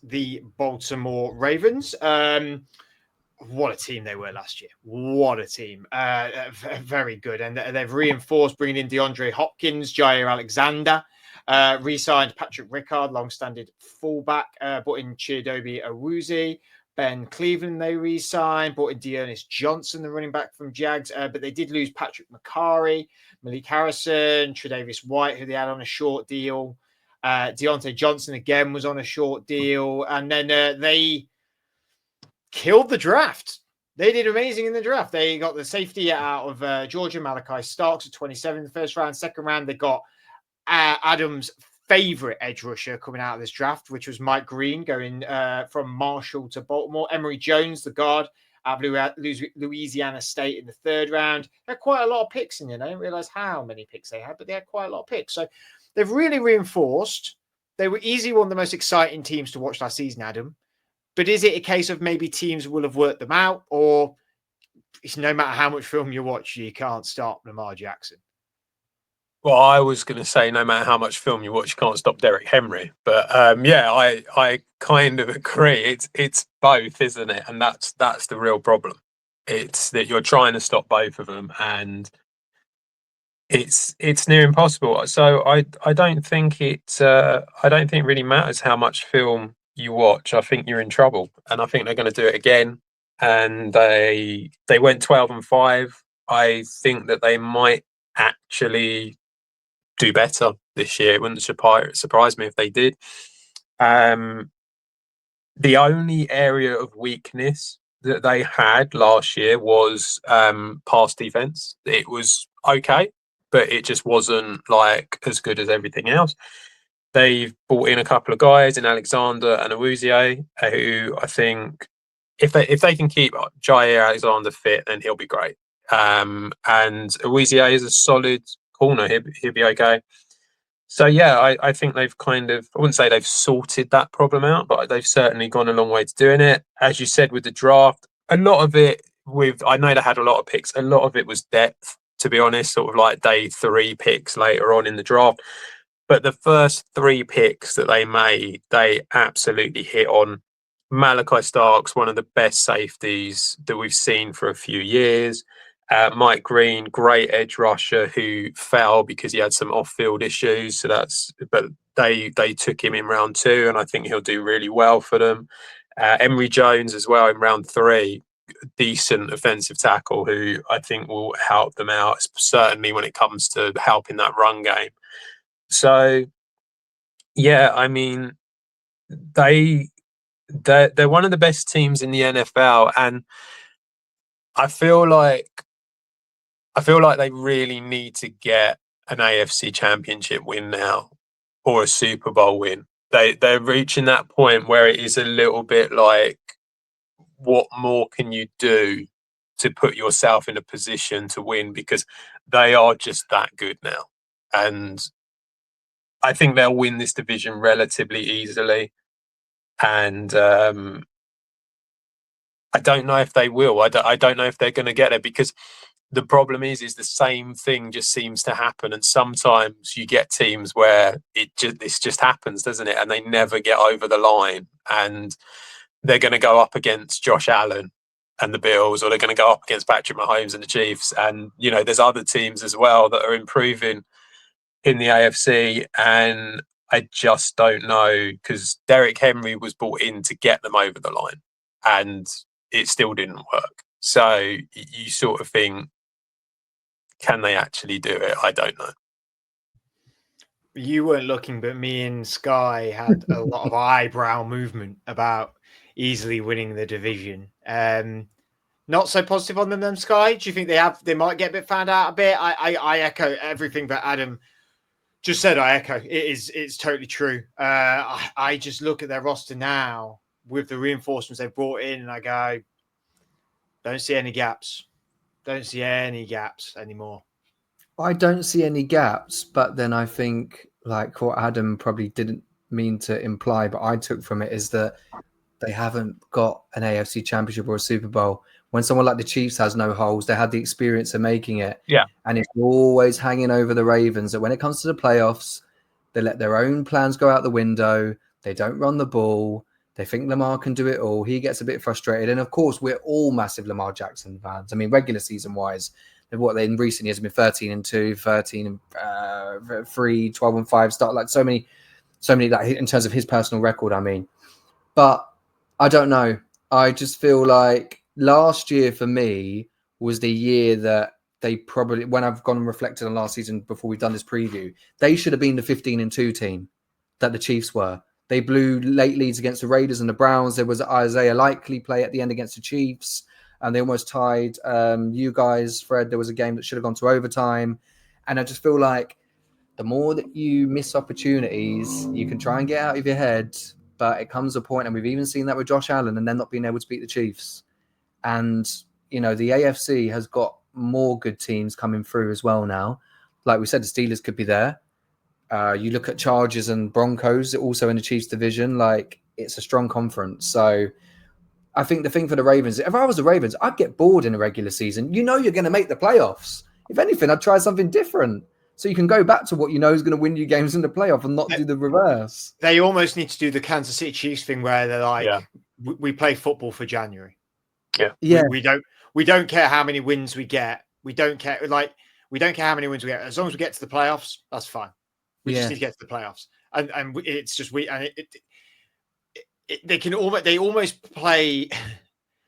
the Baltimore Ravens. What a team they were last year. What a team. Very good. And they've reinforced bringing in DeAndre Hopkins, Jair Alexander, re-signed Patrick Rickard, long-standing fullback, brought in Chidobe Awuzie. Ben Cleveland they re-signed, brought in Dearness Johnson, the running back from Jags, but they did lose Patrick McCarry, Malik Harrison, Tre'Davious White, who they had on a short deal. Deontay Johnson again was on a short deal. And then they killed the draft. They did amazing in the draft. They got the safety out of Georgia, Malachi Starks at 27 in the first round. Second round, they got Adam's favorite edge rusher coming out of this draft, which was Mike Green going from Marshall to Baltimore. Emory Jones, the guard out of Louisiana State in the third round. They had quite a lot of picks in there. I didn't realize how many picks they had, but they had quite a lot of picks. So they've really reinforced. They were easily one of the most exciting teams to watch last season, Adam. But is it a case of maybe teams will have worked them out, or it's no matter how much film you watch, you can't stop Lamar Jackson? Well, I was going to say, no matter how much film you watch, you can't stop Derrick Henry. But yeah, I kind of agree. It's both, isn't it? And that's the real problem. It's that you're trying to stop both of them, and it's near impossible. So I don't think it really matters how much film you watch. I think you're in trouble, and I think they're going to do it again. And they went 12-5. I think that they might actually do better this year. It wouldn't surprise me if they did. The only area of weakness that they had last year was pass defense. It was okay, but it just wasn't like as good as everything else. They've brought in a couple of guys in Alexander and Awuzie, who I think if they can keep Jair Alexander fit, then he'll be great. And Awuzie is a solid corner. He'll be okay. So yeah, I think they've kind of, I wouldn't say they've sorted that problem out, but they've certainly gone a long way to doing it. As you said with the draft, a lot of it I know they had a lot of picks. A lot of it was depth, to be honest, sort of like day 3 picks later on in the draft. But the first 3 picks that they made, they absolutely hit on. Malachi Starks, one of the best safeties that we've seen for a few years. Mike Green, great edge rusher who fell because he had some off-field issues. But they took him in round 2, and I think he'll do really well for them. Emory Jones as well in round 3, decent offensive tackle who I think will help them out, certainly when it comes to helping that run game. So, yeah, I mean, they're one of the best teams in the NFL, and I feel like they really need to get an AFC Championship win now, or a Super Bowl win. They're reaching that point where it is a little bit like, what more can you do to put yourself in a position to win? Because they are just that good now, and I think they'll win this division relatively easily. And I don't know if they will. I don't know if they're going to get it, because the problem is the same thing just seems to happen. And sometimes you get teams where this just happens, doesn't it? And they never get over the line. And they're going to go up against Josh Allen and the Bills, or they're going to go up against Patrick Mahomes and the Chiefs. And, you know, there's other teams as well that are improving in the AFC, and I just don't know, because Derrick Henry was brought in to get them over the line, and it still didn't work. So you sort of think, can they actually do it? I don't know. You weren't looking, but me and Sky had a lot of eyebrow movement about easily winning the division. Not so positive on them, Sky. Do you think they might get a bit found out a bit? I echo everything that Adam just said. I echo. It's totally true. I just look at their roster now with the reinforcements they've brought in, and I go, don't see any gaps. Don't see any gaps anymore. I don't see any gaps, but then I think, like what Adam probably didn't mean to imply, but I took from it, is that they haven't got an AFC Championship or a Super Bowl. When someone like the Chiefs has no holes, they had the experience of making it. Yeah. And it's always hanging over the Ravens that when it comes to the playoffs, they let their own plans go out the window. They don't run the ball. They think Lamar can do it all. He gets a bit frustrated. And of course, we're all massive Lamar Jackson fans. I mean, regular season wise, what they in recent years have been 13-2, 13-3, 12-5, start like so many like in terms of his personal record, I mean. But I don't know. I just feel like last year for me was the year that they probably, when I've gone and reflected on last season before we've done this preview, they should have been the 15-2 team that the Chiefs were. They blew late leads against the Raiders and the Browns. There was Isaiah Likely play at the end against the Chiefs, and they almost tied you guys, Fred. There was a game that should have gone to overtime. And I just feel like the more that you miss opportunities, you can try and get out of your head, but it comes a point, and we've even seen that with Josh Allen and then not being able to beat the Chiefs. And, the AFC has got more good teams coming through as well now. Like we said, the Steelers could be there. You look at Chargers and Broncos, also in the Chiefs division, like it's a strong conference. So I think the thing for the Ravens, if I was the Ravens, I'd get bored in a regular season. You're going to make the playoffs. If anything, I'd try something different. So you can go back to what you know is going to win you games in the playoff and not do the reverse. They almost need to do the Kansas City Chiefs thing where they're like, we play football for January. Yeah. We don't care how many wins we get. We don't care how many wins we get. As long as we get to the playoffs, that's fine. We just need to get to the playoffs. And it's just they almost play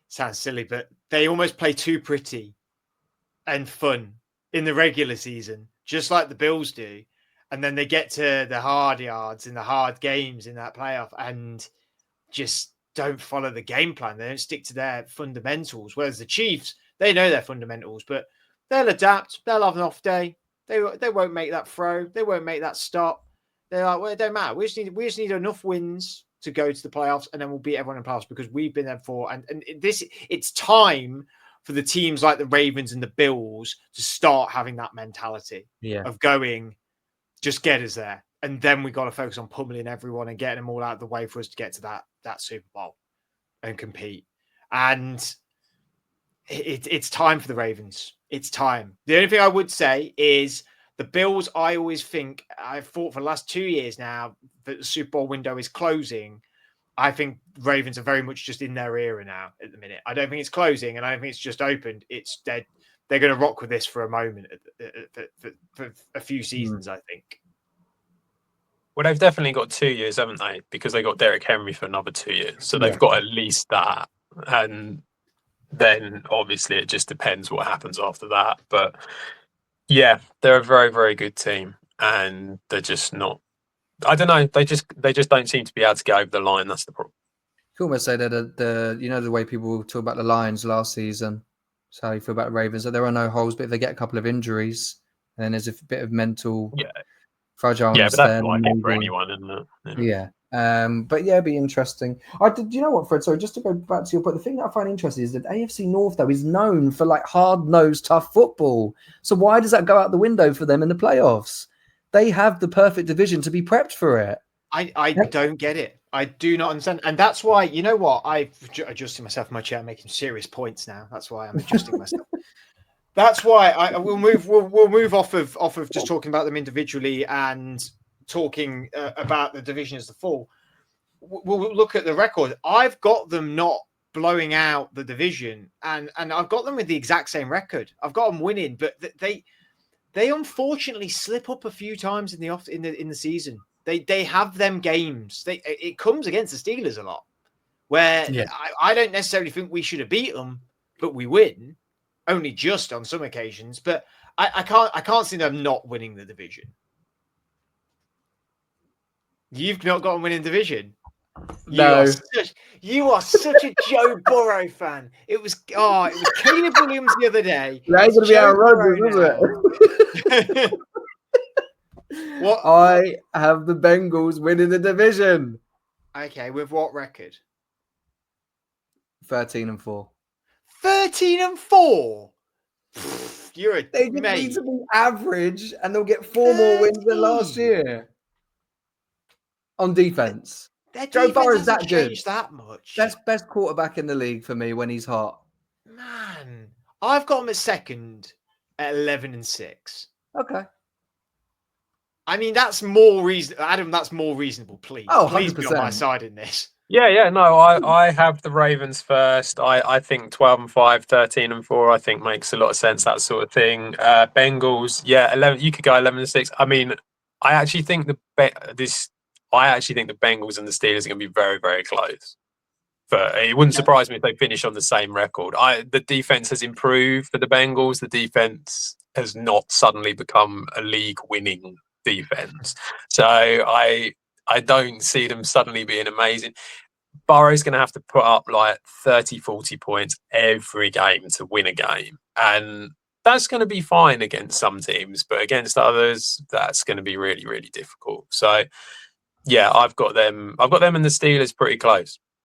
sounds silly, but they almost play too pretty and fun in the regular season, just like the Bills do. And then they get to the hard yards and the hard games in that playoff and just don't follow the game plan. They don't stick to their fundamentals. Whereas the Chiefs, they know their fundamentals, but they'll adapt. They'll have an off day. They won't make that throw. They won't make that stop. They're like, well, it don't matter. We just need enough wins to go to the playoffs, and then we'll beat everyone in the playoffs because we've been there before. And it's time for the teams like the Ravens and the Bills to start having that mentality of going, just get us there. And then we got to focus on pummeling everyone and getting them all out of the way for us to get to that Super Bowl and compete. And it's time for the Ravens. It's time. The only thing I would say is the Bills, I always think, I've thought for the last 2 years now that the Super Bowl window is closing. I think Ravens are very much just in their era now at the minute. I don't think it's closing, and I don't think it's just opened. It's dead. They're going to rock with this for a moment, for a few seasons, I think. Well, they've definitely got 2 years, haven't they? Because they got Derrick Henry for another 2 years. So they've got at least that. And then obviously it just depends what happens after that. But yeah, they're a very, very good team. And they're just not, I don't know, they just don't seem to be able to get over the line. That's the problem. You can almost say that the way people talk about the Lions last season, that's how you feel about the Ravens, that there are no holes, but if they get a couple of injuries, and then there's a bit of mental fragileness but that's there. like it for anyone, isn't it? But it'd be interesting. You know what, Fred? Sorry, just to go back to your point, the thing that I find interesting is that AFC North, though, is known for like hard-nosed, tough football. So why does that go out the window for them in the playoffs? They have the perfect division to be prepped for it. I don't get it. I do not understand. And that's why, you know what? I've adjusted myself in my chair, making serious points now. That's why I'm adjusting myself. That's why we'll move off of just talking about them individually and talking about the division as a full. We'll look at the record. I've got them not blowing out the division, and I've got them with the exact same record. I've got them winning, but they unfortunately slip up a few times in the season. They have them games. It comes against the Steelers a lot, where I don't necessarily think we should have beat them, but we win. Only just on some occasions, but I can't see them not winning the division. You've not got them winning division. No. You are such a Joe Burrow fan. It was Caleb Williams the other day. That ain't gonna be Aaron Rodgers, is it? What? I have the Bengals winning the division. Okay, with what record? 13-4. 13-4. They need to be average, and they'll get 4 more wins than last year. On defense, Joe Burrow's that good. That much. Best quarterback in the league for me when he's hot. Man, I've got him at second at 11-6. Okay. I mean, that's more reason, Adam. That's more reasonable. Please, Oh, please 100%. be on my side in this. Yeah. No, I have the Ravens first. I think 12-5, 13-4. I think makes a lot of sense. That sort of thing. Bengals, 11. You could go 11-6. I mean, I actually think the Bengals and the Steelers are going to be very, very close. But it wouldn't surprise me if they finish on the same record. The defense has improved for the Bengals. The defense has not suddenly become a league-winning defense. So I don't see them suddenly being amazing. Burrow's going to have to put up like 30, 40 points every game to win a game. And that's going to be fine against some teams, but against others, that's going to be really, really difficult. So, yeah, I've got them and the Steelers pretty close.